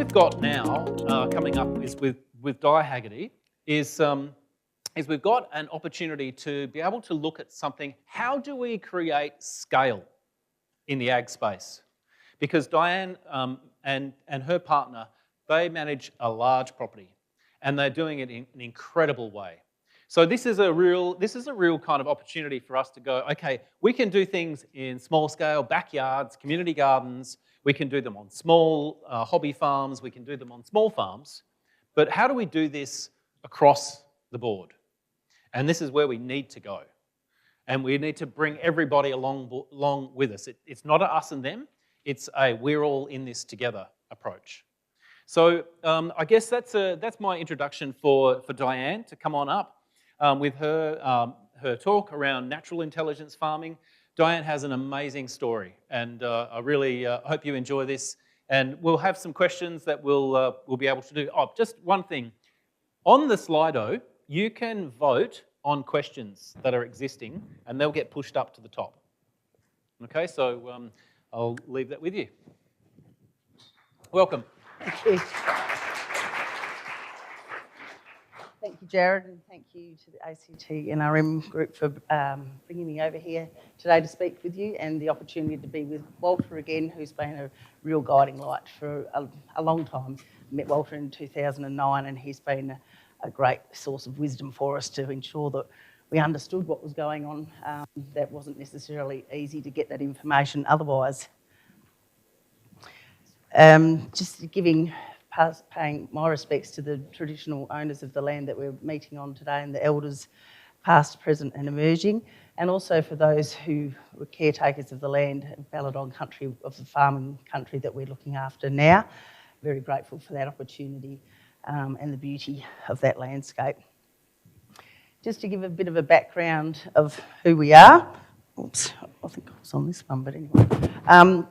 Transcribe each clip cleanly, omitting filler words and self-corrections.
we've got now coming up is with Dianne Haggerty is we've got an opportunity to be able to look at something. How do we create scale in the ag space? Because Dianne and her partner, they manage a large property, and they're doing it in an incredible way. So this is a real kind of opportunity for us to go, okay, we can do things in small scale, backyards, community gardens. We can do them on small hobby farms. We can do them on small farms. But how do we do this across the board? And this is where we need to go. And we need to bring everybody along with us. It's not a us and them. It's a we're all in this together approach. So I guess that's my introduction for Dianne to come on up with her talk around natural intelligence farming. Dianne has an amazing story, and I really hope you enjoy this. And we'll have some questions that we'll be able to do. Oh, just one thing. On the Slido, you can vote on questions that are existing, and they'll get pushed up to the top. Okay, so I'll leave that with you. Welcome. Thank you. Thank you, Jared, and thank you to the ACT NRM group for bringing me over here today to speak with you, and the opportunity to be with Walter again, who's been a real guiding light for a long time. I met Walter in 2009, and he's been a great source of wisdom for us to ensure that we understood what was going on. That wasn't necessarily easy to get that information otherwise. Just paying my respects to the traditional owners of the land that we're meeting on today, and the elders past, present and emerging, and also for those who were caretakers of the land and Balladon country, of the farming country that we're looking after now. Very grateful for that opportunity and the beauty of that landscape. Just to give a bit of a background of who we are. Oops, I think I was on this one, but anyway.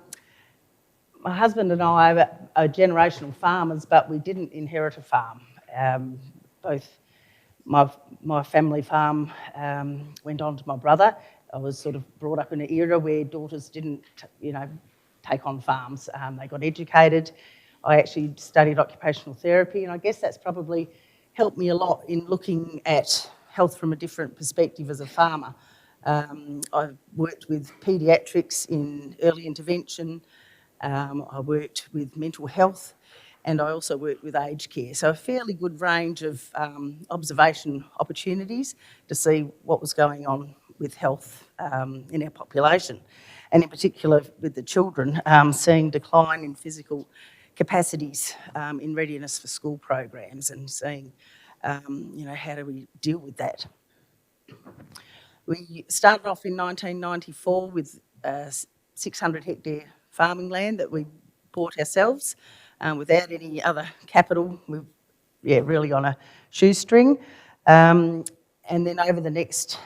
My husband and I are generational farmers, but we didn't inherit a farm. Both my family farm went on to my brother. I was sort of brought up in an era where daughters didn't, take on farms. They got educated. I actually studied occupational therapy, and I guess that's probably helped me a lot in looking at health from a different perspective as a farmer. I've worked with paediatrics in early intervention. I worked with mental health, and I also worked with aged care. So a fairly good range of observation opportunities to see what was going on with health in our population. And in particular with the children, seeing decline in physical capacities in readiness for school programs, and seeing, how do we deal with that? We started off in 1994 with 600 hectare farming land that we bought ourselves without any other capital. We're really on a shoestring. And then over the next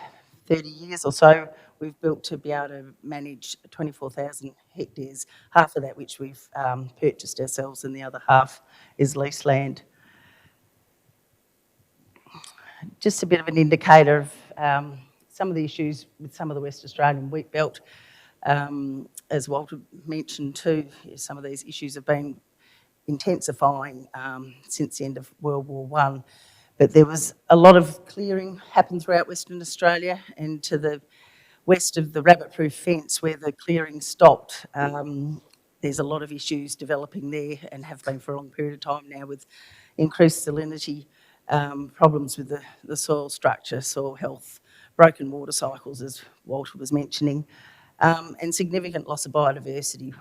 30 years or so, we've built to be able to manage 24,000 hectares, half of that which we've purchased ourselves, and the other half is leased land. Just a bit of an indicator of some of the issues with some of the West Australian wheat belt. As Walter mentioned too, some of these issues have been intensifying since the end of World War I. But there was a lot of clearing happened throughout Western Australia, and to the west of the rabbit-proof fence where the clearing stopped, there's a lot of issues developing there, and have been for a long period of time now, with increased salinity, problems with the soil structure, soil health, broken water cycles, as Walter was mentioning. And significant loss of biodiversity,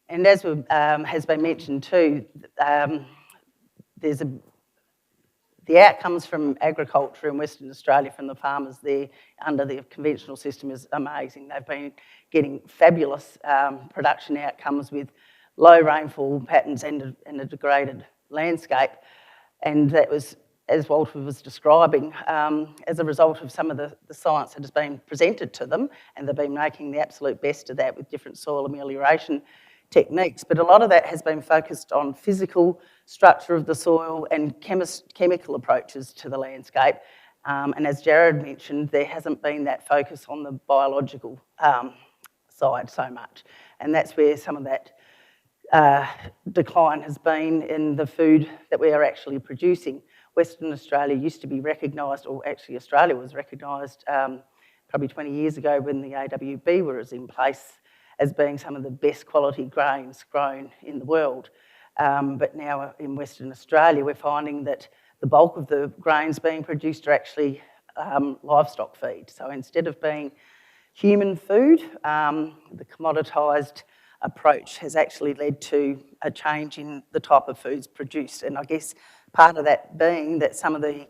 and as has been mentioned too, the outcomes from agriculture in Western Australia from the farmers there under the conventional system is amazing. They've been getting fabulous production outcomes with low rainfall patterns and a degraded landscape, and that was, as Walter was describing, as a result of some of the science that has been presented to them, and they've been making the absolute best of that with different soil amelioration techniques. But a lot of that has been focused on physical structure of the soil and chemical approaches to the landscape. And as Jared mentioned, there hasn't been that focus on the biological side so much. And that's where some of that decline has been in the food that we are actually producing. Western Australia used to be recognised, or actually Australia was recognised probably 20 years ago when the AWB was in place, as being some of the best quality grains grown in the world. But now in Western Australia, we're finding that the bulk of the grains being produced are actually livestock feed. So instead of being human food, the commoditised approach has actually led to a change in the type of foods produced. And I guess part of that being that some of the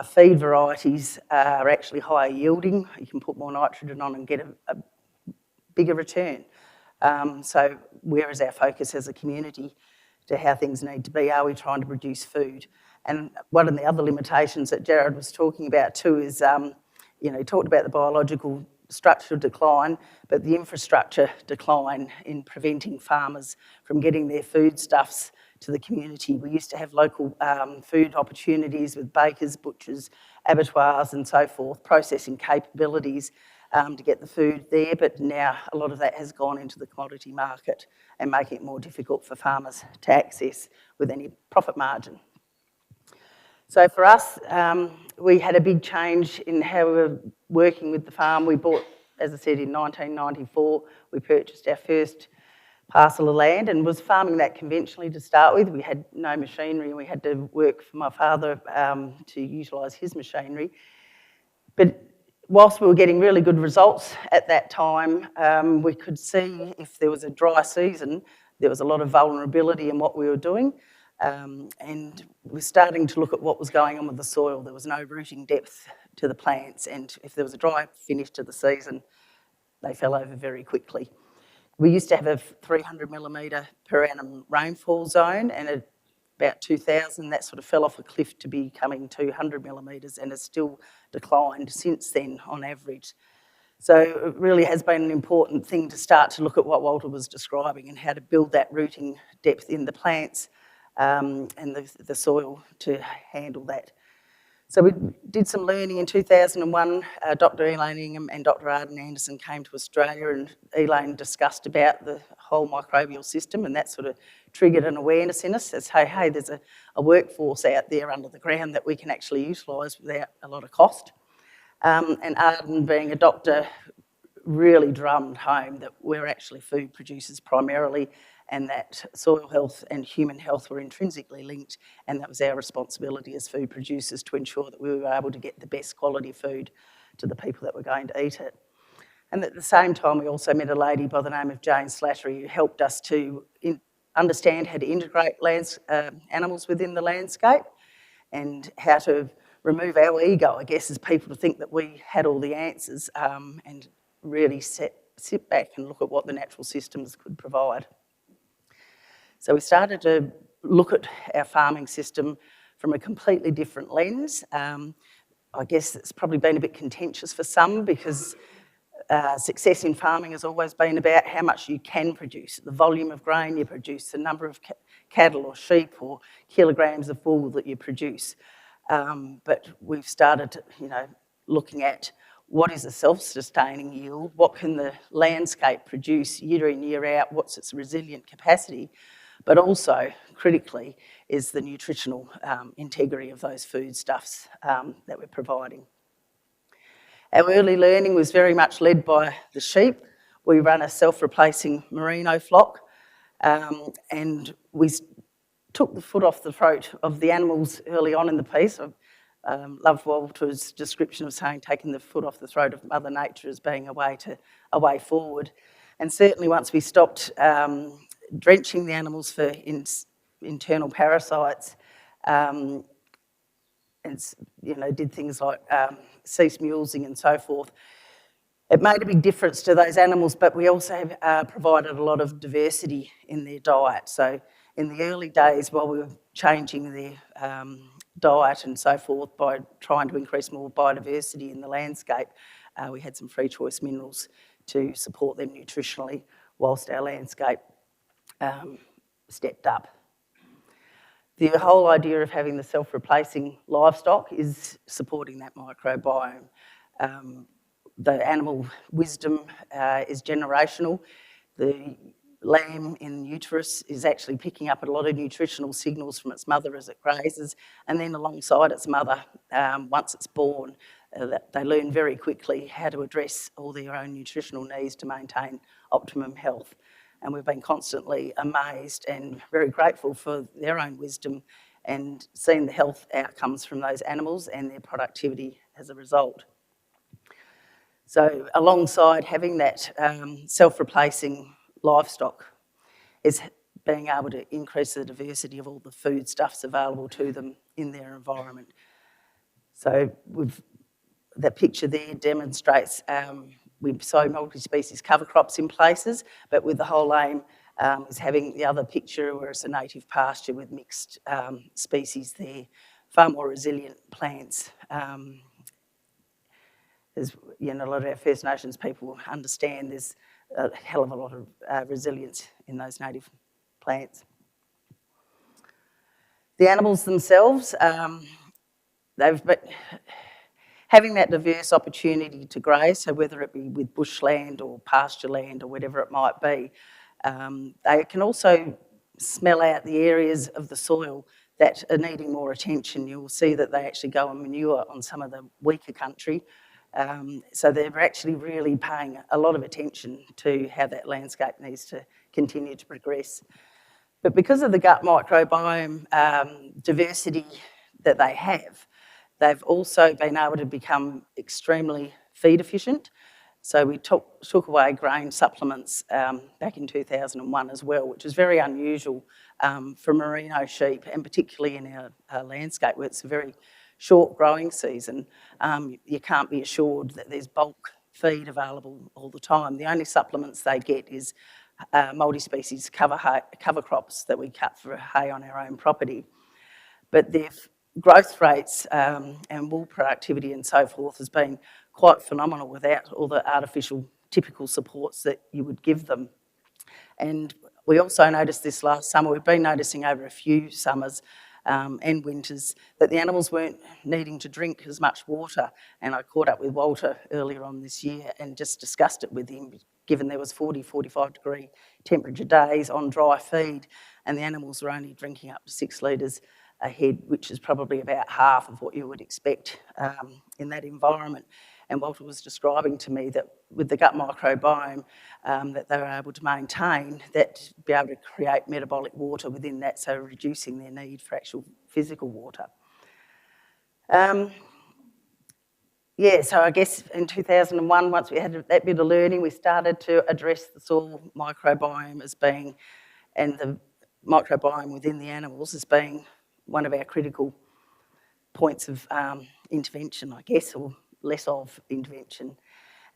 feed varieties are actually higher yielding. You can put more nitrogen on and get a bigger return. So where is our focus as a community to how things need to be? Are we trying to produce food? And one of the other limitations that Jared was talking about too is, he talked about the biological structural decline, but the infrastructure decline in preventing farmers from getting their foodstuffs to the community. We used to have local food opportunities with bakers, butchers, abattoirs and so forth, processing capabilities to get the food there, but now a lot of that has gone into the commodity market and making it more difficult for farmers to access with any profit margin. So for us, we had a big change in how we were working with the farm. We bought, as I said, in 1994, we purchased our first parcel of land and was farming that conventionally to start with. We had no machinery and we had to work for my father to utilise his machinery. But whilst we were getting really good results at that time, we could see if there was a dry season, there was a lot of vulnerability in what we were doing. And we're starting to look at what was going on with the soil. There was no rooting depth to the plants, and if there was a dry finish to the season, they fell over very quickly. We used to have a 300 millimetre per annum rainfall zone, and at about 2000 that sort of fell off a cliff to becoming 200 millimetres and has still declined since then on average. So it really has been an important thing to start to look at what Walter was describing and how to build that rooting depth in the plants and the soil to handle that. So we did some learning in 2001. Dr. Elaine Ingham and Dr. Arden Anderson came to Australia, and Elaine discussed about the whole microbial system, and that sort of triggered an awareness in us as, hey, there's a workforce out there under the ground that we can actually utilise without a lot of cost. And Arden, being a doctor, really drummed home that we're actually food producers primarily, and that soil health and human health were intrinsically linked, and that was our responsibility as food producers to ensure that we were able to get the best quality food to the people that were going to eat it. And at the same time, we also met a lady by the name of Jane Slattery who helped us to understand how to integrate animals within the landscape and how to remove our ego, I guess, as people to think that we had all the answers and really sit back and look at what the natural systems could provide. So we started to look at our farming system from a completely different lens. I guess it's probably been a bit contentious for some because success in farming has always been about how much you can produce, the volume of grain you produce, the number of cattle or sheep or kilograms of wool that you produce. But we've started, looking at what is a self-sustaining yield, what can the landscape produce year in, year out, what's its resilient capacity, but also, critically, is the nutritional integrity of those foodstuffs that we're providing. Our early learning was very much led by the sheep. We run a self-replacing merino flock, and we took the foot off the throat of the animals early on in the piece. I loved Walter's description of saying taking the foot off the throat of Mother Nature as being a way forward. And certainly once we stopped drenching the animals for internal parasites, and did things like cease mulesing and so forth, it made a big difference to those animals, but we also provided a lot of diversity in their diet. So in the early days, while we were changing their diet and so forth by trying to increase more biodiversity in the landscape, we had some free choice minerals to support them nutritionally whilst our landscape stepped up. The whole idea of having the self-replacing livestock is supporting that microbiome. The animal wisdom is generational. The lamb in uterus is actually picking up a lot of nutritional signals from its mother as it grazes, and then alongside its mother, once it's born, they learn very quickly how to address all their own nutritional needs to maintain optimum health. And we've been constantly amazed and very grateful for their own wisdom and seeing the health outcomes from those animals and their productivity as a result. So alongside having that self-replacing livestock is being able to increase the diversity of all the foodstuffs available to them in their environment. So that picture there demonstrates we sow multi-species cover crops in places, but with the whole aim is having the other picture where it's a native pasture with mixed species there, far more resilient plants. As a lot of our First Nations people understand, there's a hell of a lot of resilience in those native plants. The animals themselves, having that diverse opportunity to graze, so whether it be with bushland or pasture land or whatever it might be, they can also smell out the areas of the soil that are needing more attention. You'll see that they actually go and manure on some of the weaker country. So they're actually really paying a lot of attention to how that landscape needs to continue to progress. But because of the gut microbiome diversity that they have, they've also been able to become extremely feed efficient. So we took away grain supplements back in 2001 as well, which is very unusual for merino sheep, and particularly in our landscape where it's a very short growing season. You can't be assured that there's bulk feed available all the time. The only supplements they get is multi-species cover crops that we cut for hay on our own property. But their growth rates and wool productivity and so forth has been quite phenomenal without all the artificial typical supports that you would give them. And we also noticed this last summer, we've been noticing over a few summers and winters that the animals weren't needing to drink as much water. And I caught up with Walter earlier on this year and just discussed it with him, given there was 40, 45 degree temperature days on dry feed, and the animals were only drinking up to 6 litres a head, which is probably about half of what you would expect in that environment. And Walter was describing to me that with the gut microbiome that they were able to maintain, that to be able to create metabolic water within that, so reducing their need for actual physical water. So I guess in 2001, once we had that bit of learning, we started to address the soil microbiome as being, and the microbiome within the animals as being one of our critical points of intervention, I guess, or less of intervention.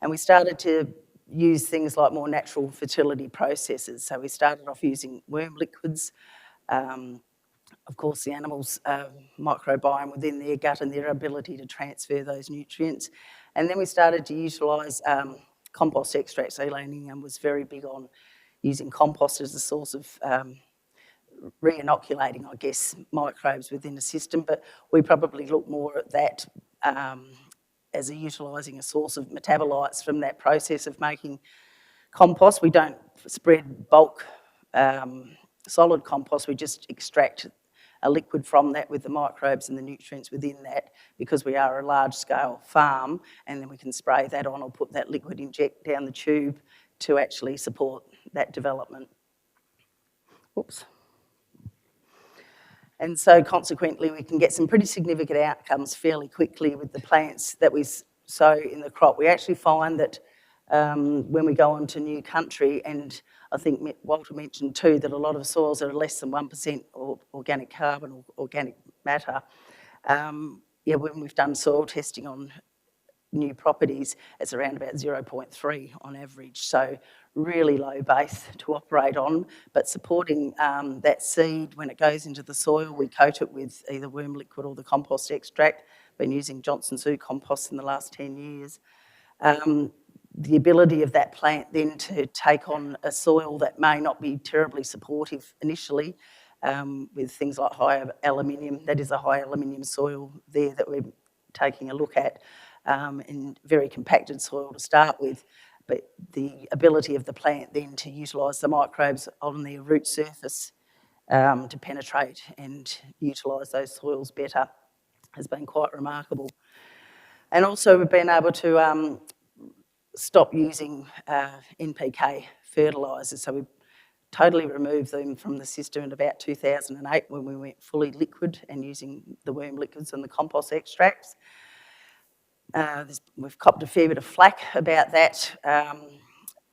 And we started to use things like more natural fertility processes. So we started off using worm liquids. Of course, the animals' microbiome within their gut and their ability to transfer those nutrients. And then we started to utilise compost extracts. So Ian was very big on using compost as a source of re-inoculating, I guess, microbes within the system. But we probably look more at that as utilising a source of metabolites from that process of making compost. We don't spread bulk solid compost, we just extract a liquid from that with the microbes and the nutrients within that, because we are a large-scale farm, and then we can spray that on or put that liquid inject down the tube to actually support that development. Oops. And so consequently, we can get some pretty significant outcomes fairly quickly with the plants that we sow in the crop. We actually find that when we go on to new country, and I think Walter mentioned too that a lot of soils are less than 1% organic carbon or organic matter. When we've done soil testing on new properties, it's around about 0.3 on average. So really low base to operate on, but supporting that seed when it goes into the soil, we coat it with either worm liquid or the compost extract. Been using Johnson Zoo compost in the last 10 years. The ability of that plant then to take on a soil that may not be terribly supportive initially, with things like high aluminium. That is a high aluminium soil there that we're taking a look at, in very compacted soil to start with. But the ability of the plant then to utilise the microbes on their root surface to penetrate and utilise those soils better has been quite remarkable. And also we've been able to stop using NPK fertilisers, so we totally removed them from the system in about 2008 when we went fully liquid and using the worm liquids and the compost extracts. We've copped a fair bit of flack about that,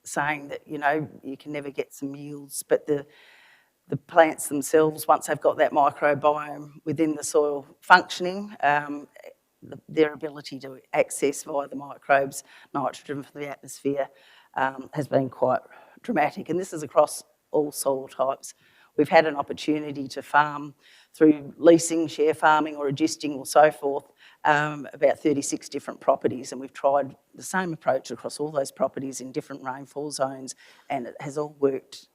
saying that, you know, you can never get some yields, but the plants themselves, once they've got that microbiome within the soil functioning, their ability to access via the microbes nitrogen from the atmosphere has been quite dramatic. And this is across all soil types. We've had an opportunity to farm through leasing, share farming or adjusting or so forth, about 36 different properties, and we've tried the same approach across all those properties in different rainfall zones, and it has all worked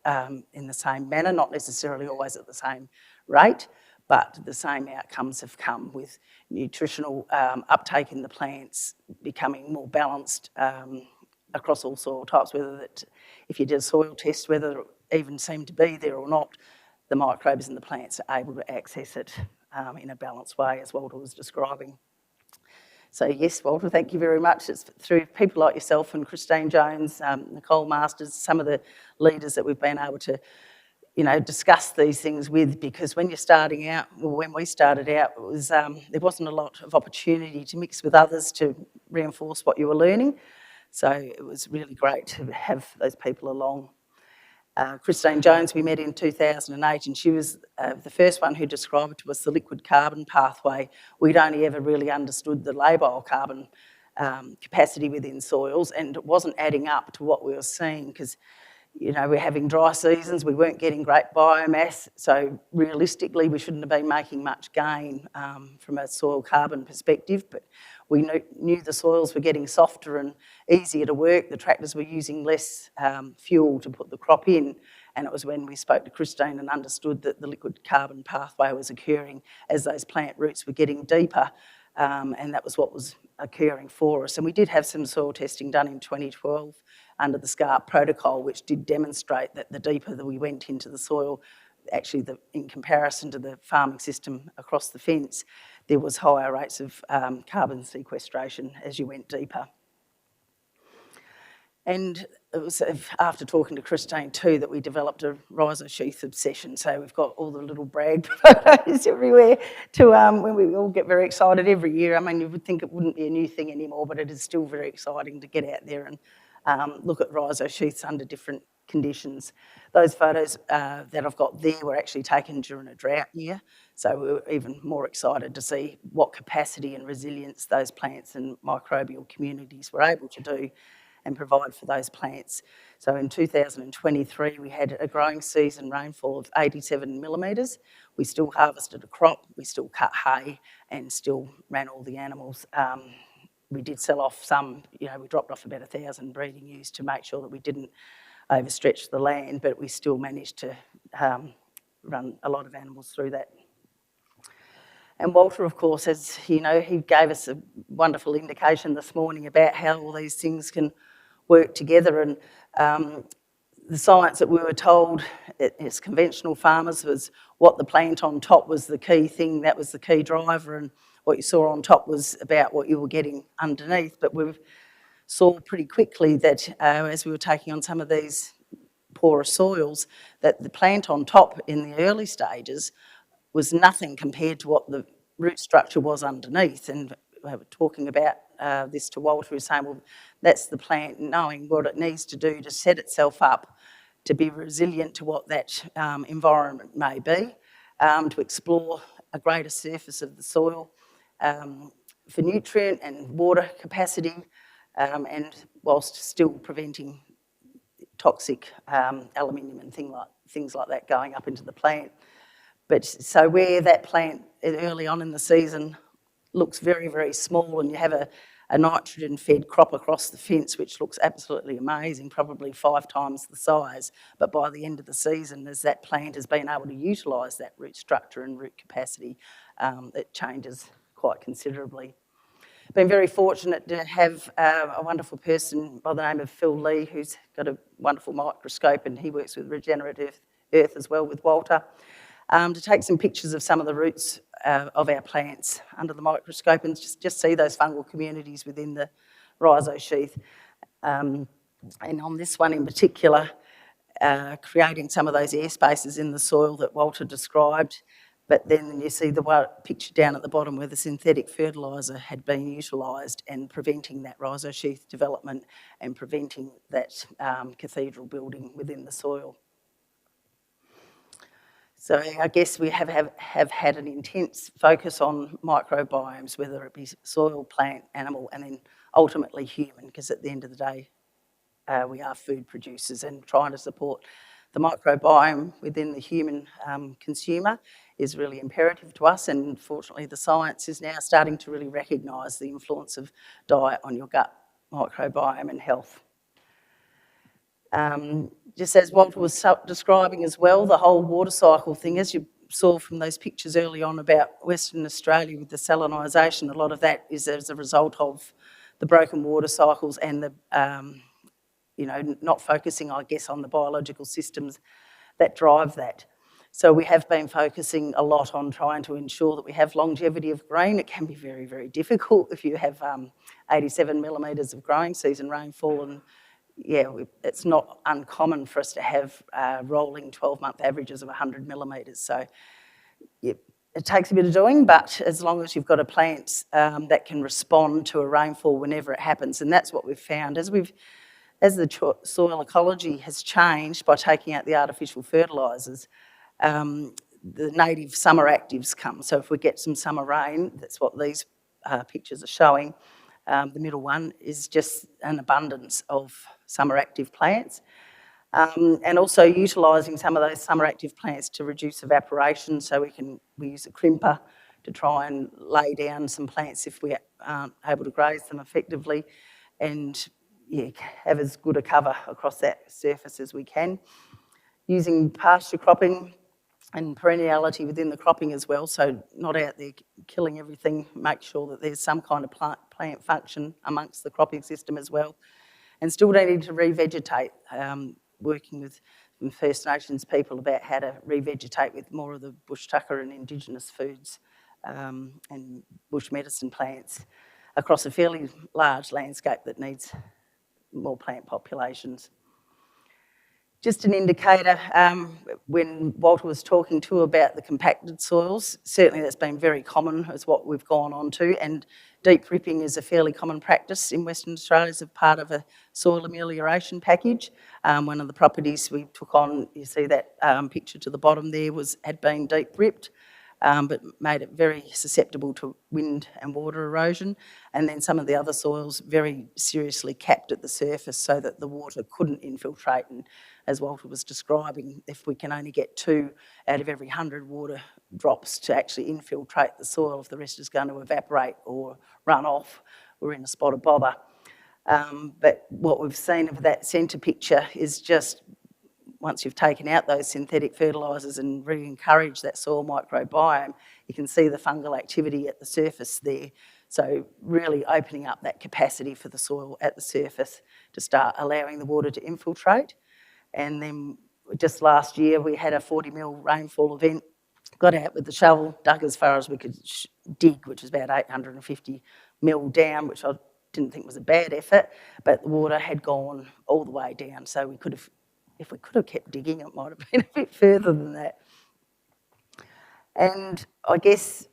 in the same manner, not necessarily always at the same rate, but the same outcomes have come with nutritional uptake in the plants becoming more balanced across all soil types, whether that, if you did a soil test, whether it even seemed to be there or not, the microbes in the plants are able to access it in a balanced way, as Walter was describing. So yes, Walter, thank you very much. It's through people like yourself and Christine Jones, Nicole Masters, some of the leaders that we've been able to, you know, discuss these things with, because when you're starting out, well, when we started out, it was there wasn't a lot of opportunity to mix with others to reinforce what you were learning. So it was really great to have those people along. Christine Jones we met in 2008, and she was the first one who described to us the liquid carbon pathway. We'd only ever really understood the labile carbon capacity within soils, and it wasn't adding up to what we were seeing, because, you know, we're having dry seasons, we weren't getting great biomass, so realistically we shouldn't have been making much gain from a soil carbon perspective, but we knew the soils were getting softer and easier to work, the tractors were using less fuel to put the crop in, and it was when we spoke to Christine and understood that the liquid carbon pathway was occurring as those plant roots were getting deeper, and that was what was occurring for us. And we did have some soil testing done in 2012 under the SCARP protocol, which did demonstrate that the deeper that we went into the soil, actually in comparison to the farming system across the fence, there was higher rates of carbon sequestration as you went deeper. And it was after talking to Christine too that we developed a rhizosheath obsession. So we've got all the little brag photos everywhere to when we all get very excited every year. I mean, you would think it wouldn't be a new thing anymore, but it is still very exciting to get out there and look at rhizosheaths under different conditions. Those photos that I've got there were actually taken during a drought year, so we were even more excited to see what capacity and resilience those plants and microbial communities were able to do and provide for those plants. So in 2023 we had a growing season rainfall of 87 millimetres. We still harvested a crop, we still cut hay and still ran all the animals. We did sell off some, you know, we dropped off about 1,000 breeding ewes to make sure that we didn't overstretch the land, but we still managed to run a lot of animals through that. And Walter, of course, as you know, he gave us a wonderful indication this morning about how all these things can work together, and the science that we were told as conventional farmers was what the plant on top was the key thing, that was the key driver, and what you saw on top was about what you were getting underneath. But we saw pretty quickly that as we were taking on some of these poorer soils, that the plant on top in the early stages was nothing compared to what the root structure was underneath. And we were talking about this to Walter, who was saying, well, that's the plant knowing what it needs to do to set itself up to be resilient to what that environment may be, to explore a greater surface of the soil for nutrient and water capacity, and whilst still preventing toxic aluminium and things like that going up into the plant. But so where that plant early on in the season looks very, very small, and you have a nitrogen-fed crop across the fence, which looks absolutely amazing, probably 5 times the size, but by the end of the season, as that plant has been able to utilise that root structure and root capacity, it changes quite considerably. been very fortunate to have a wonderful person by the name of Phil Lee, who's got a wonderful microscope, and he works with regenerative earth as well with Walter, to take some pictures of some of the roots of our plants under the microscope and just see those fungal communities within the rhizosheath. And on this one in particular, creating some of those air spaces in the soil that Walter described. But then you see the picture down at the bottom where the synthetic fertiliser had been utilised and preventing that rhizosheath development and preventing that cathedral building within the soil. So I guess we have had an intense focus on microbiomes, whether it be soil, plant, animal, and then ultimately human, because at the end of the day, we are food producers, and trying to support the microbiome within the human consumer is really imperative to us, and fortunately the science is now starting to really recognise the influence of diet on your gut microbiome and health. Just as Walter was describing as well, the whole water cycle thing, as you saw from those pictures early on about Western Australia with the salinisation, a lot of that is as a result of the broken water cycles and the not focusing, I guess, on the biological systems that drive that. So we have been focusing a lot on trying to ensure that we have longevity of green. It can be very, very difficult if you have 87 millimetres of growing season rainfall, and it's not uncommon for us to have rolling 12-month averages of 100 millimetres. So it takes a bit of doing, but as long as you've got a plant that can respond to a rainfall whenever it happens, and that's what we've found. As the soil ecology has changed by taking out the artificial fertilisers, the native summer actives come. So if we get some summer rain, that's what these pictures are showing. The middle one is just an abundance of summer active plants. And also utilising some of those summer active plants to reduce evaporation, so we use a crimper to try and lay down some plants if we aren't able to graze them effectively, and have as good a cover across that surface as we can. Using pasture cropping and perenniality within the cropping as well, so not out there killing everything, make sure that there's some kind of plant function amongst the cropping system as well. And still needing to revegetate, working with First Nations people about how to revegetate with more of the bush tucker and Indigenous foods and bush medicine plants across a fairly large landscape that needs more plant populations. Just an indicator, when Walter was talking too about the compacted soils, certainly that's been very common as what we've gone on to, and deep ripping is a fairly common practice in Western Australia as a part of a soil amelioration package. One of the properties we took on, you see that picture to the bottom there, had been deep ripped, but made it very susceptible to wind and water erosion. And then some of the other soils very seriously capped at the surface so that the water couldn't infiltrate. And as Walter was describing, if we can only get 2 out of every 100 water drops to actually infiltrate the soil, if the rest is going to evaporate or run off, we're in a spot of bother. But what we've seen of that centre picture is just once you've taken out those synthetic fertilisers and re-encourage that soil microbiome, you can see the fungal activity at the surface there. So really opening up that capacity for the soil at the surface to start allowing the water to infiltrate. And then just last year we had a 40 mil rainfall event, got out with the shovel, dug as far as we could dig, which is about 850 mil down, which I didn't think was a bad effort, but the water had gone all the way down. So we could have, if we could have kept digging, it might have been a bit further than that. And I guess,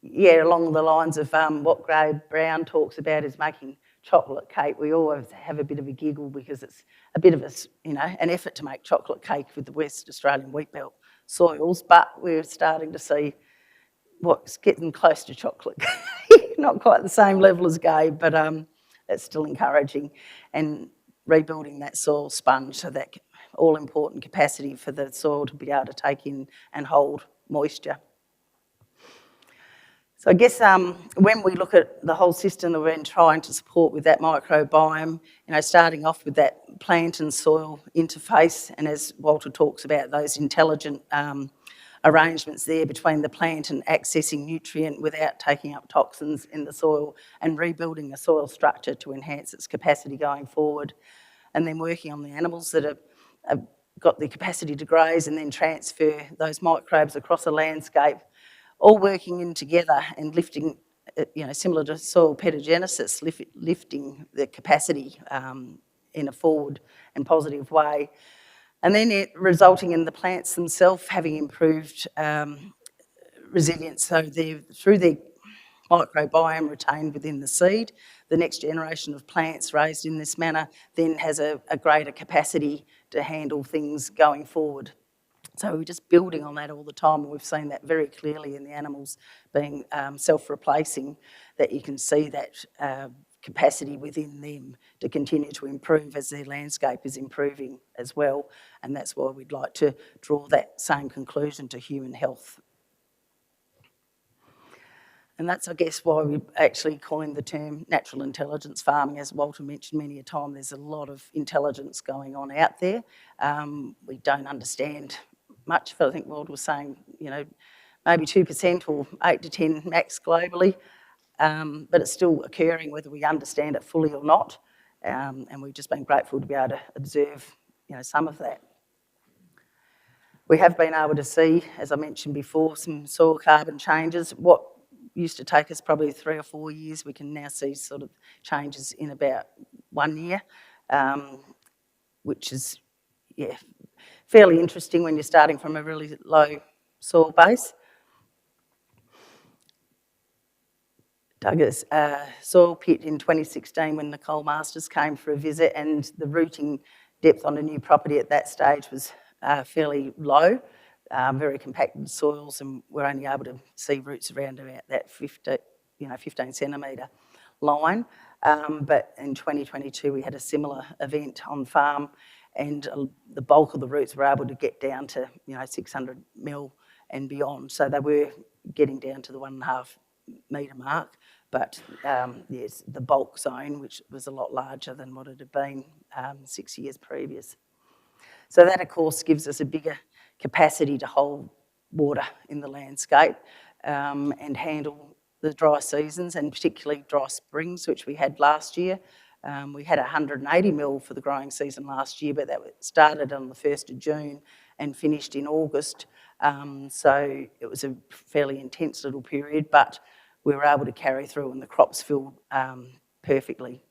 along the lines of what Gray Brown talks about is making chocolate cake. We always have a bit of a giggle because it's a bit of an effort to make chocolate cake with the West Australian wheatbelt soils, but we're starting to see what's getting close to chocolate cake. Not quite the same level as Gabe, but it's still encouraging. And rebuilding that soil sponge, so that all-important capacity for the soil to be able to take in and hold moisture. So I guess when we look at the whole system that we're trying to support with that microbiome, starting off with that plant and soil interface, and as Walter talks about, those intelligent arrangements there between the plant and accessing nutrient without taking up toxins in the soil, and rebuilding the soil structure to enhance its capacity going forward. And then working on the animals that have got the capacity to graze and then transfer those microbes across a landscape, all working in together and lifting, similar to soil petogenesis, lifting the capacity in a forward and positive way. And then it resulting in the plants themselves having improved resilience. So through their microbiome retained within the seed, the next generation of plants raised in this manner then has a greater capacity to handle things going forward. So we're just building on that all the time, and we've seen that very clearly in the animals being self-replacing, that you can see that capacity within them to continue to improve as their landscape is improving as well, and that's why we'd like to draw that same conclusion to human health. And that's, I guess, why we actually coined the term natural intelligence farming. As Walter mentioned many a time, there's a lot of intelligence going on out there. We don't understand much of it. I think Walter was saying, maybe 2% or 8 to 10 max globally, but it's still occurring whether we understand it fully or not. And we've just been grateful to be able to observe, some of that. We have been able to see, as I mentioned before, some soil carbon changes. What used to take us probably 3 or 4 years, we can now see sort of changes in about 1 year, which is, fairly interesting when you're starting from a really low soil base. Dug a soil pit in 2016 when Nicole Masters came for a visit, and the rooting depth on a new property at that stage was fairly low. Very compacted soils, and we're only able to see roots around about that 15 centimetre line. But in 2022 we had a similar event on farm, and the bulk of the roots were able to get down to 600 mil and beyond. So they were getting down to the 1.5 metre mark, but yes, the bulk zone, which was a lot larger than what it had been 6 years previous. So that, of course, gives us a bigger capacity to hold water in the landscape and handle the dry seasons, and particularly dry springs, which we had last year. We had 180 mil for the growing season last year, but that started on the 1st of June and finished in August. So it was a fairly intense little period, but we were able to carry through and the crops filled perfectly.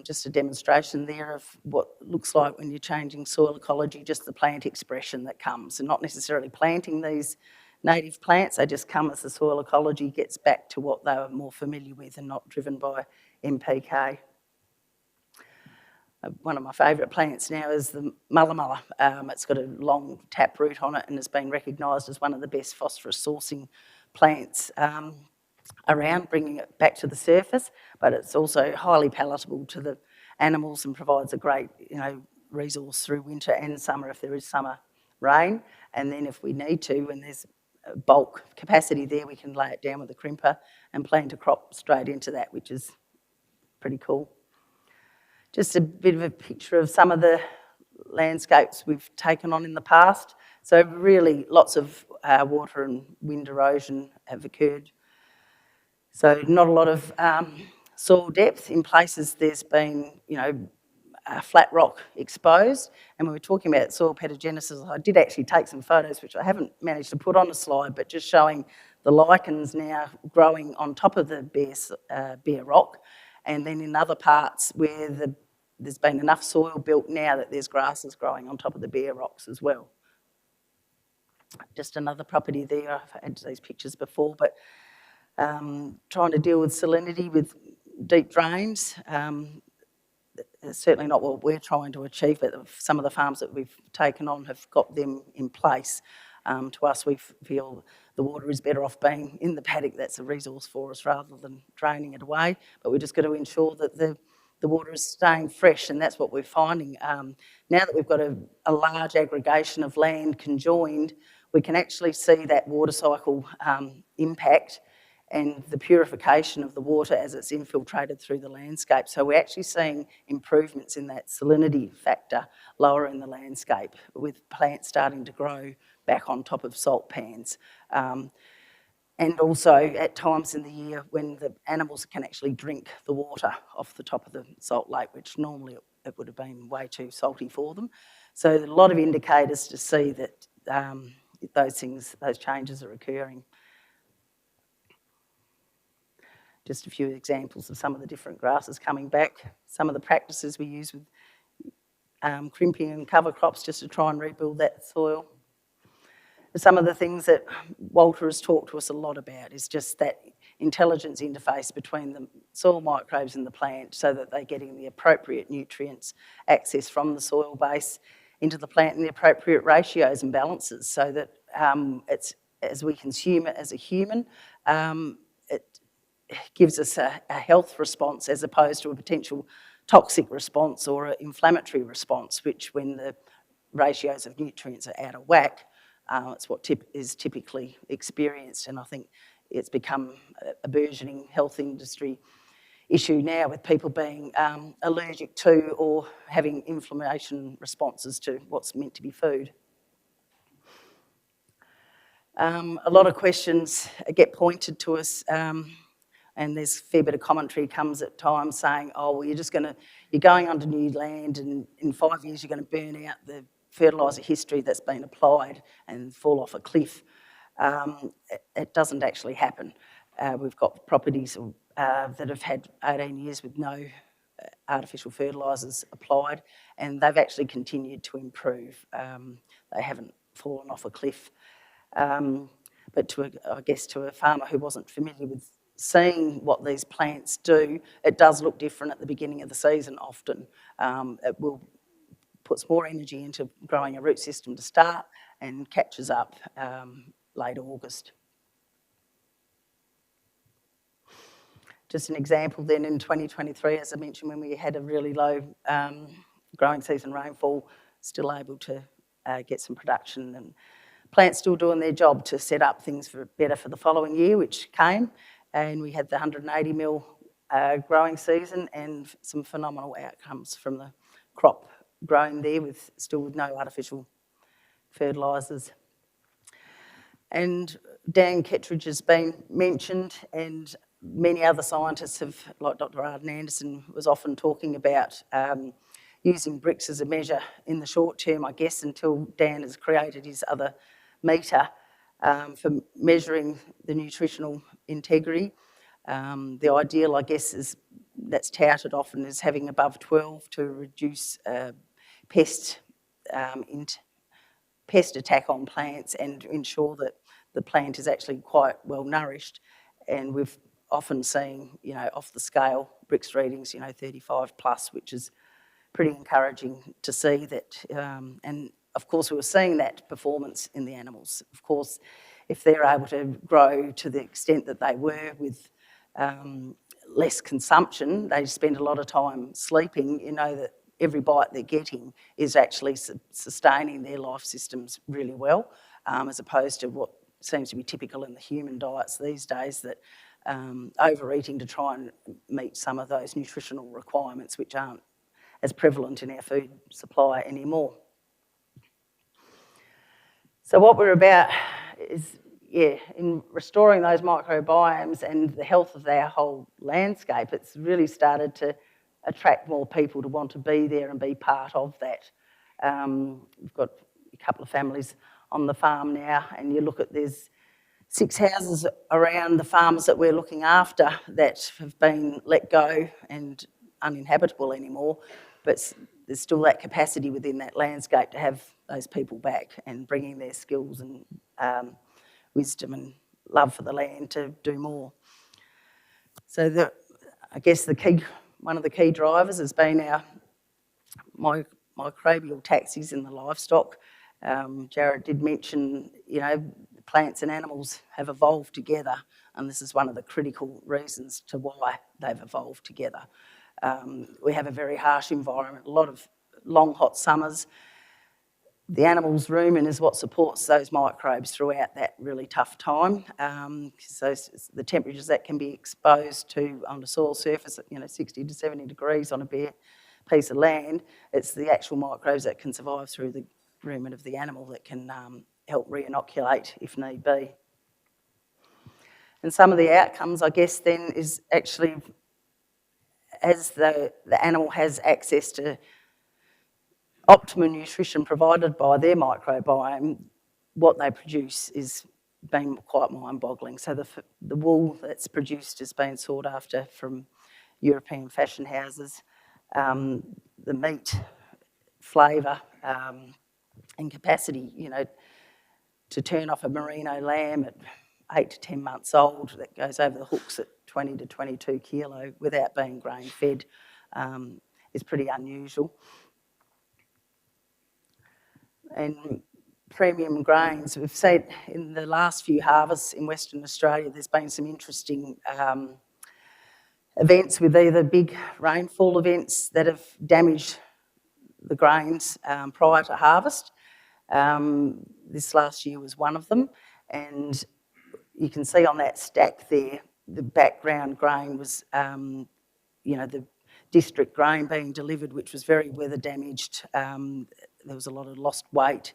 Just a demonstration there of what it looks like when you're changing soil ecology, just the plant expression that comes, and not necessarily planting these native plants, they just come as the soil ecology gets back to what they were more familiar with and not driven by NPK. One of my favourite plants now is the mulla mulla. It's got a long taproot on it and has been recognised as one of the best phosphorus sourcing plants around, bringing it back to the surface, but it's also highly palatable to the animals and provides a great resource through winter and summer if there is summer rain. And then if we need to, when there's bulk capacity there, we can lay it down with a crimper and plant a crop straight into that, which is pretty cool. Just a bit of a picture of some of the landscapes we've taken on in the past. So really lots of water and wind erosion have occurred. So not a lot of soil depth. In places there's been, flat rock exposed. And when we're talking about soil petogenesis, I did actually take some photos, which I haven't managed to put on a slide, but just showing the lichens now growing on top of the bare rock. And then in other parts where there's been enough soil built now that there's grasses growing on top of the bare rocks as well. Just another property there. I've had these pictures before, but trying to deal with salinity with deep drains. It's certainly not what we're trying to achieve, but some of the farms that we've taken on have got them in place. To us, we feel the water is better off being in the paddock. That's a resource for us rather than draining it away. But we've just got to ensure that the water is staying fresh, and that's what we're finding. Now that we've got a large aggregation of land conjoined, we can actually see that water cycle impact and the purification of the water as it's infiltrated through the landscape. So we're actually seeing improvements in that salinity factor lower in the landscape, with plants starting to grow back on top of salt pans. And also at times in the year when the animals can actually drink the water off the top of the salt lake, which normally it would have been way too salty for them. So a lot of indicators to see that those changes are occurring. Just a few examples of some of the different grasses coming back. Some of the practices we use with crimping and cover crops just to try and rebuild that soil. Some of the things that Walter has talked to us a lot about is just that intelligence interface between the soil microbes and the plant, so that they're getting the appropriate nutrients access from the soil base into the plant in the appropriate ratios and balances, so that it's, as we consume it as a human, it gives us a health response as opposed to a potential toxic response or an inflammatory response, which when the ratios of nutrients are out of whack, it's what is typically experienced. And I think it's become a burgeoning health industry issue now, with people being allergic to or having inflammation responses to what's meant to be food. A lot of questions get pointed to us, and there's a fair bit of commentary comes at times saying, oh, well, you're going onto new land, and in 5 years you're going to burn out the fertiliser history that's been applied and fall off a cliff. It doesn't actually happen. We've got properties that have had 18 years with no artificial fertilisers applied, and they've actually continued to improve. They haven't fallen off a cliff. But I guess to a farmer who wasn't familiar with seeing what these plants do, it does look different at the beginning of the season often. It will puts more energy into growing a root system to start and catches up late August. Just an example then, in 2023, as I mentioned, when we had a really low growing season rainfall, still able to get some production, and plants still doing their job to set up things better for the following year, which came, and we had the 180 mil growing season and some phenomenal outcomes from the crop grown there, still with no artificial fertilisers. And Dan Kettridge has been mentioned, and many other scientists have, like Dr. Arden Anderson was often talking about using bricks as a measure in the short term, I guess, until Dan has created his other meter for measuring the nutritional integrity. The ideal, I guess, is that's touted often as having above 12 to reduce pest attack on plants and ensure that the plant is actually quite well nourished. And we've often seen, off the scale, bricks readings, 35 plus, which is pretty encouraging to see that. And of course, we were seeing that performance in the animals. Of course, if they're able to grow to the extent that they were with less consumption, they spend a lot of time sleeping, that every bite they're getting is actually sustaining their life systems really well, as opposed to what seems to be typical in the human diets these days, that overeating to try and meet some of those nutritional requirements which aren't as prevalent in our food supply anymore. So what we're about is, in restoring those microbiomes and the health of our whole landscape, it's really started to attract more people to want to be there and be part of that. We've got a couple of families on the farm now, and you look at, there's 6 houses around the farms that we're looking after that have been let go and uninhabitable anymore, but there's still that capacity within that landscape to have those people back and bringing their skills and wisdom and love for the land to do more. So I guess one of the key drivers has been our microbial taxis in the livestock. Jared did mention, plants and animals have evolved together, and this is one of the critical reasons to why they've evolved together. We have a very harsh environment, a lot of long hot summers, The animal's rumen is what supports those microbes throughout that really tough time. So the temperatures that can be exposed to on the soil surface at 60 to 70 degrees on a bare piece of land, it's the actual microbes that can survive through the rumen of the animal that can help re-inoculate if need be. And some of the outcomes, I guess, then is actually as the animal has access to optimum nutrition provided by their microbiome, what they produce is been quite mind-boggling. So the wool that's produced has been sought after from European fashion houses. The meat flavour and capacity, to turn off a merino lamb at 8 to 10 months old that goes over the hooks at 20 to 22 kilo without being grain-fed is pretty unusual. And premium grains, we've seen in the last few harvests in Western Australia, there's been some interesting events with either big rainfall events that have damaged the grains prior to harvest. This last year was one of them, and you can see on that stack there, the background grain was, the district grain being delivered, which was very weather damaged. There was a lot of lost weight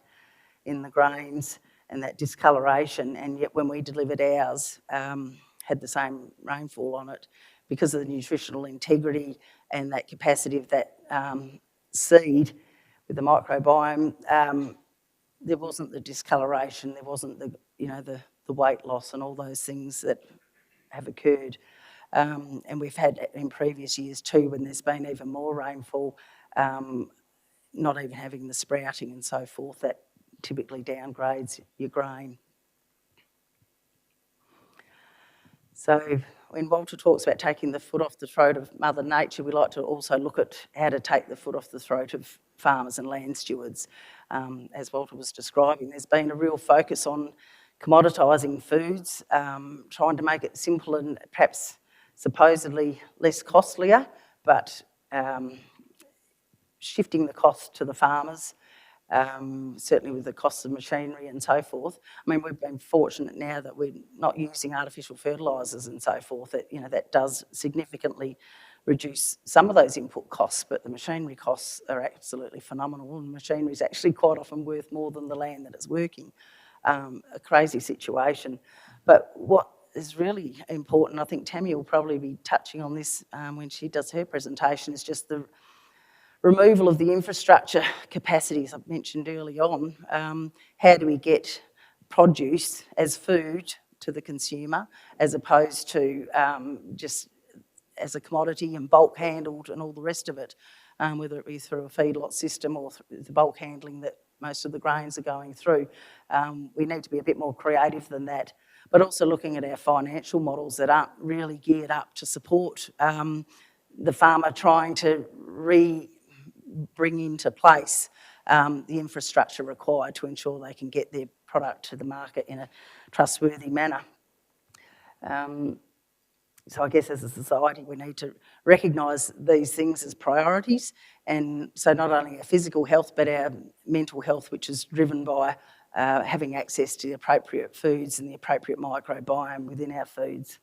in the grains and that discoloration, and yet when we delivered ours, had the same rainfall on it. Because of the nutritional integrity and that capacity of that seed with the microbiome, there wasn't the discoloration, there wasn't the weight loss and all those things that have occurred. And we've had in previous years too, when there's been even more rainfall, not even having the sprouting and so forth, that typically downgrades your grain. So when Walter talks about taking the foot off the throat of Mother Nature, we like to also look at how to take the foot off the throat of farmers and land stewards. As Walter was describing, there's been a real focus on commoditising foods, trying to make it simple and perhaps supposedly less costlier, but shifting the cost to the farmers, certainly with the cost of machinery and so forth. I mean, we've been fortunate now that we're not using artificial fertilisers and so forth, that does significantly reduce some of those input costs, but the machinery costs are absolutely phenomenal, and machinery is actually quite often worth more than the land that it's working. A crazy situation. But what is really important, I think Tammy will probably be touching on this when she does her presentation, is just the removal of the infrastructure capacities I mentioned early on. How do we get produce as food to the consumer as opposed to just as a commodity and bulk handled and all the rest of it, whether it be through a feedlot system or the bulk handling that most of the grains are going through. We need to be a bit more creative than that, but also looking at our financial models that aren't really geared up to support the farmer trying to bring into place the infrastructure required to ensure they can get their product to the market in a trustworthy manner. So I guess as a society we need to recognise these things as priorities, and so not only our physical health but our mental health, which is driven by having access to the appropriate foods and the appropriate microbiome within our foods.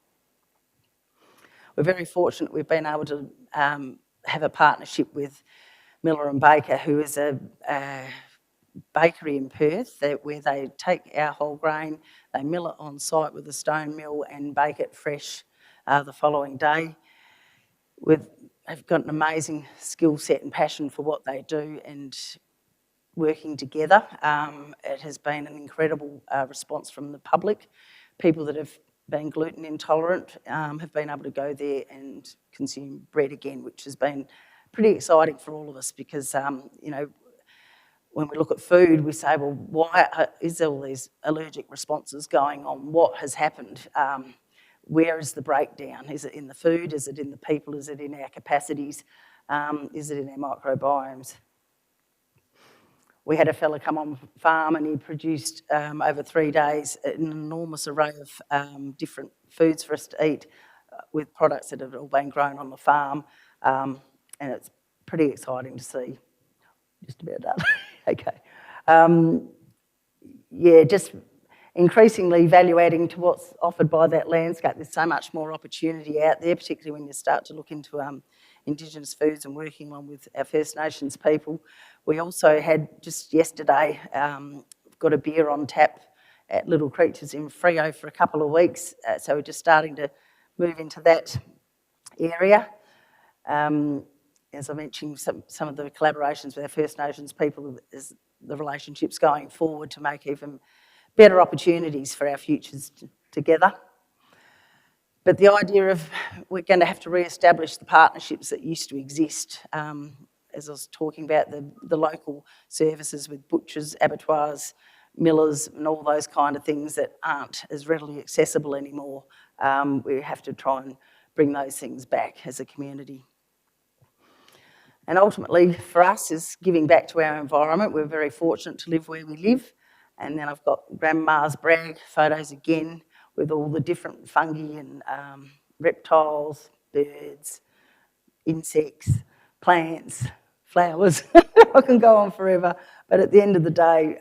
We're very fortunate we've been able to have a partnership with Miller and Baker, who is a bakery in Perth where they take our whole grain, they mill it on site with a stone mill and bake it fresh the following day. They've got an amazing skill set and passion for what they do, and working together, it has been an incredible response from the public. People that have been gluten intolerant have been able to go there and consume bread again, which has been pretty exciting for all of us because, when we look at food, we say, well, why is there all these allergic responses going on? What has happened? Where is the breakdown? Is it in the food? Is it in the people? Is it in our capacities? Is it in our microbiomes? We had a fella come on farm and he produced over 3 days an enormous array of different foods for us to eat with products that have all been grown on the farm, and it's pretty exciting to see. Just about done. Okay. Just increasingly value adding to what's offered by that landscape. There's so much more opportunity out there, particularly when you start to look into Indigenous foods and working on with our First Nations people. We also had just yesterday, got a beer on tap at Little Creatures in Freo for a couple of weeks, so we're just starting to move into that area. As I mentioned, some of the collaborations with our First Nations people is the relationships going forward to make even better opportunities for our futures together. But the idea of we're going to have to re-establish the partnerships that used to exist, as I was talking about, the local services with butchers, abattoirs, millers and all those kind of things that aren't as readily accessible anymore. We have to try and bring those things back as a community. And ultimately for us is giving back to our environment. We're very fortunate to live where we live. And then I've got Grandma's brag photos again with all the different fungi and reptiles, birds, insects, plants, flowers. I can go on forever. But at the end of the day,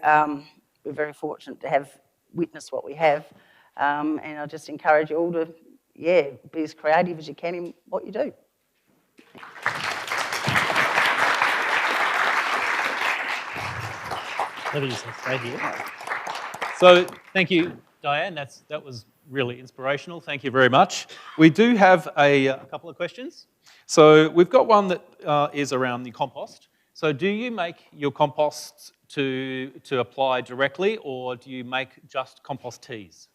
we're very fortunate to have witnessed what we have. And I just encourage you all to, be as creative as you can in what you do. Let me just stay here. So thank you, Dianne. That was really inspirational. Thank you very much. We do have a couple of questions. So we've got one that is around the compost. So do you make your compost to apply directly, or do you make just compost teas?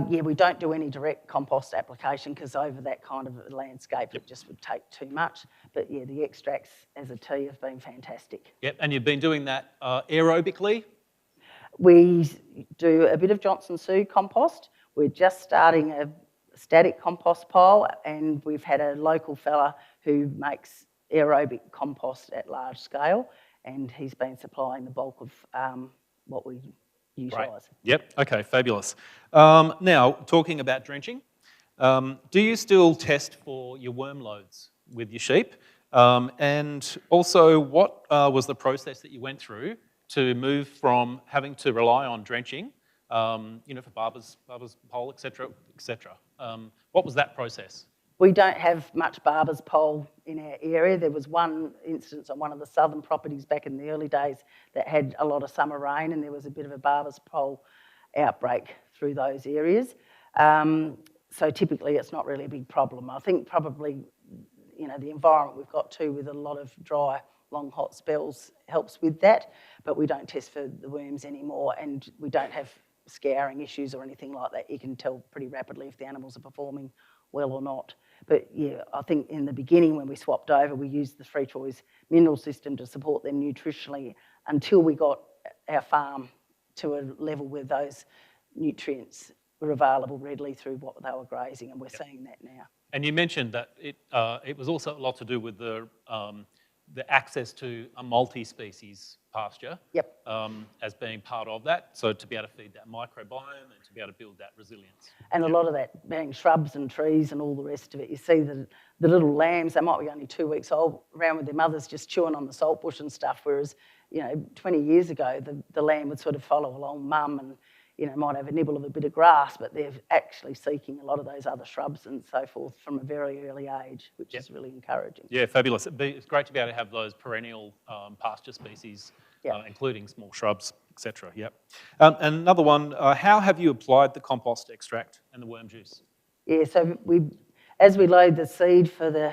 We don't do any direct compost application because over that kind of landscape it just would take too much. But the extracts as a tea have been fantastic. Yep, and you've been doing that aerobically? We do a bit of Johnson Sue compost. We're just starting a static compost pile, and we've had a local fella who makes aerobic compost at large scale, and he's been supplying the bulk of what we utilise. Right. Yep, okay, fabulous. Now, talking about drenching, do you still test for your worm loads with your sheep? And also, what was the process that you went through to move from having to rely on drenching, for barber's pole, etc., etc.? What was that process? We don't have much barber's pole in our area. There was one instance on one of the southern properties back in the early days that had a lot of summer rain, and there was a bit of a barber's pole outbreak through those areas. So typically it's not really a big problem. I think probably, the environment we've got too with a lot of dry, long, hot spells helps with that, but we don't test for the worms anymore, and we don't have scouring issues or anything like that. You can tell pretty rapidly if the animals are performing well or not. But I think in the beginning when we swapped over, we used the Free Choice mineral system to support them nutritionally until we got our farm to a level where those nutrients were available readily through what they were grazing, and we're seeing that now. And you mentioned that it was also a lot to do with the access to a multi-species pasture as being part of that, so to be able to feed that microbiome and to be able to build that resilience. And a lot of that being shrubs and trees and all the rest of it. You see the little lambs, they might be only 2 weeks old, around with their mothers just chewing on the saltbush and stuff, whereas 20 years ago the lamb would sort of follow along mum and might have a nibble of a bit of grass, but they're actually seeking a lot of those other shrubs and so forth from a very early age, which is really encouraging. Yeah, fabulous. It's great to be able to have those perennial pasture species, including small shrubs, etc. Yep. And another one, how have you applied the compost extract and the worm juice? Yeah, so as we load the seed for the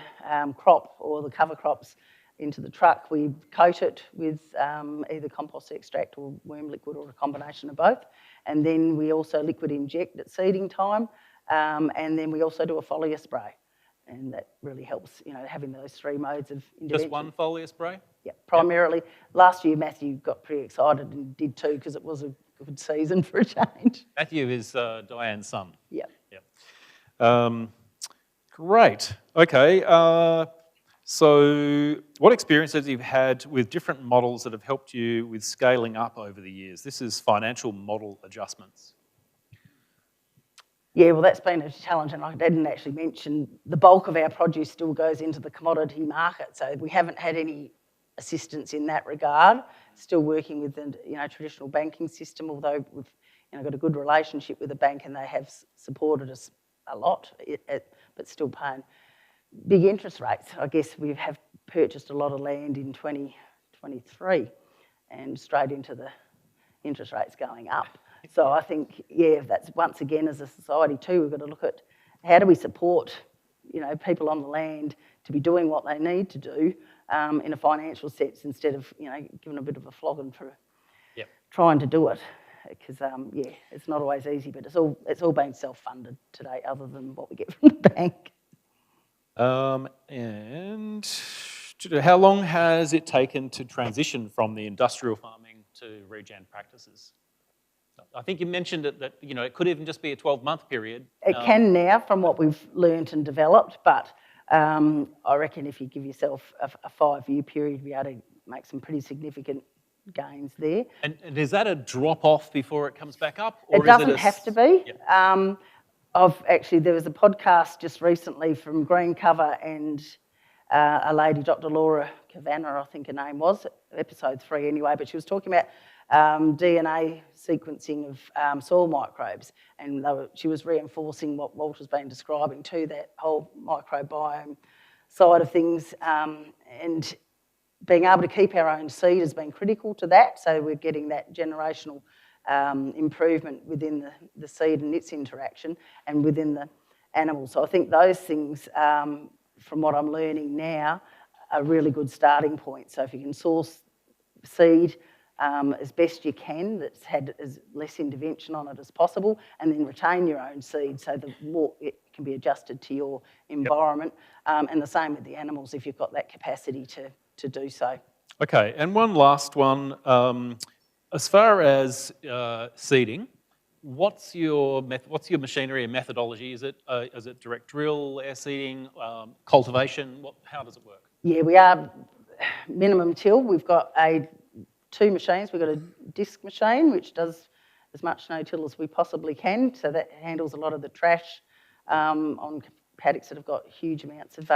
crop or the cover crops into the truck, we coat it with either compost extract or worm liquid or a combination of both. And then we also liquid inject at seeding time, and then we also do a foliar spray. And that really helps, having those 3 modes of intervention. Just one foliar spray? Yeah, primarily. Yep. Last year, Matthew got pretty excited and did 2 because it was a good season for a change. Matthew is Dianne's son. Yep. Yep. Great. Okay. So what experiences have you had with different models that have helped you with scaling up over the years? This is financial model adjustments. Yeah, well, that's been a challenge, and I didn't actually mention the bulk of our produce still goes into the commodity market, so we haven't had any assistance in that regard. Still working with the traditional banking system, although we've got a good relationship with the bank and they have supported us a lot, but still paying big interest rates. I guess we have purchased a lot of land in 2023 and straight into the interest rates going up. So I think, that's once again as a society too, we've got to look at how do we support people on the land to be doing what they need to do in a financial sense instead of giving a bit of a flogging for trying to do it. Because it's not always easy, but it's all being self-funded today, other than what we get from the bank. And how long has it taken to transition from the industrial farming to regen practices? I think you mentioned that it could even just be a 12-month period. It can now, from what we've learnt and developed, but I reckon if you give yourself a 5-year period, you'll be able to make some pretty significant gains there. And is that a drop-off before it comes back up? Or it doesn't have to be. Yeah. There was a podcast just recently from Green Cover and a lady, Dr. Laura Kavanagh, I think her name was, episode 3 anyway, but she was talking about DNA sequencing of soil microbes, and she was reinforcing what Walter's been describing too, that whole microbiome side of things, and being able to keep our own seed has been critical to that, so we're getting that generational improvement within the seed and its interaction and within the animal. So I think those things, from what I'm learning now, are really good starting points. So if you can source seed as best you can that's had as less intervention on it as possible, and then retain your own seed so the more it can be adjusted to your environment, and the same with the animals if you've got that capacity to do so. Okay, and one last one. As far as seeding, what's your machinery and methodology? Is it direct drill, air seeding, cultivation? How does it work? Yeah, we are minimum till. We've got 2 machines. We've got a disc machine which does as much no-till as we possibly can, so that handles a lot of the trash on paddocks that have got huge amounts of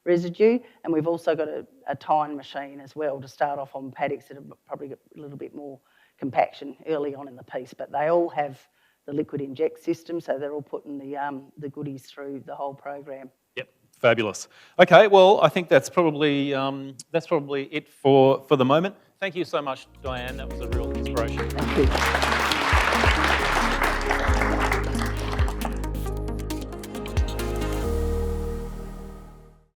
residue, and we've also got a tine machine as well to start off on paddocks that have probably got a little bit more compaction early on in the piece, but they all have the liquid inject system, so they're all putting the goodies through the whole program. Yep, fabulous. Okay, well, I think that's probably it for the moment. Thank you so much, Dianne. That was a real inspiration. Thank you.